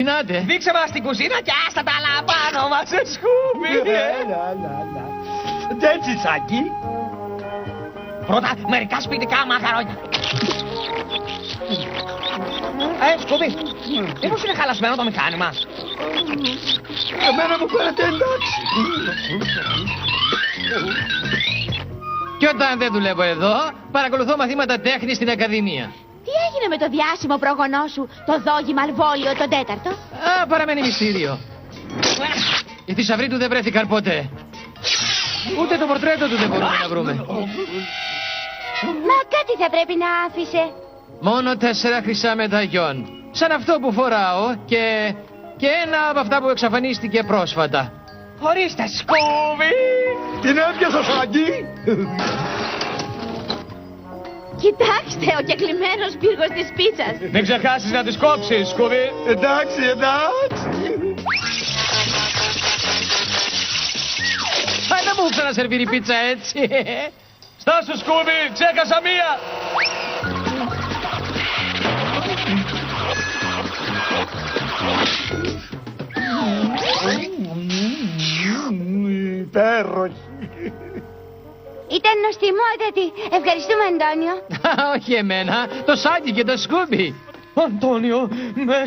Νάτε. Δείξε μας την κουζίνα και άστα τα άλλα πάνω μας, Σκούμπι. Έτσι, Σάκη. Πρώτα, μερικά σπιτικά μαχαρόνια. Σκούμπι, μήπως είναι χαλασμένο το μηχάνημα? Εμένα μου φαίνεται εντάξει. Και όταν δεν δουλεύω εδώ, παρακολουθώ μαθήματα τέχνης στην Ακαδημία. Τι έγινε με το διάσημο πρόγονό σου, το δόγι Μαλβόλιο τον τέταρτο? Παραμένει μυστήριο. Οι θησαυροί του δεν βρέθηκαν ποτέ. Ούτε το πορτρέτο του δεν μπορούμε να βρούμε. Μα κάτι θα πρέπει να άφησε. Μόνο 4 χρυσά μεταγιόν. Σαν αυτό που φοράω και ένα από αυτά που εξαφανίστηκε πρόσφατα. Ορίστε, Σκούμπι. Την έπιασα, Σάκη. Κοιτάξτε, ο κεκλειμένος πύργος της πίτσας. Μην ξεχάσεις να τις κόψεις, Σκούμπι. Εντάξει, εντάξει. Δεν μου ξανασερβίρει πίτσα έτσι. Στάσου, Σκούμπι, ξέχασα μία. Υπέροχη. Ήταν νοστιμότατη. Ευχαριστούμε, Αντώνιο. Όχι εμένα, το Σάκη και το Σκούμπι. Αντώνιο, με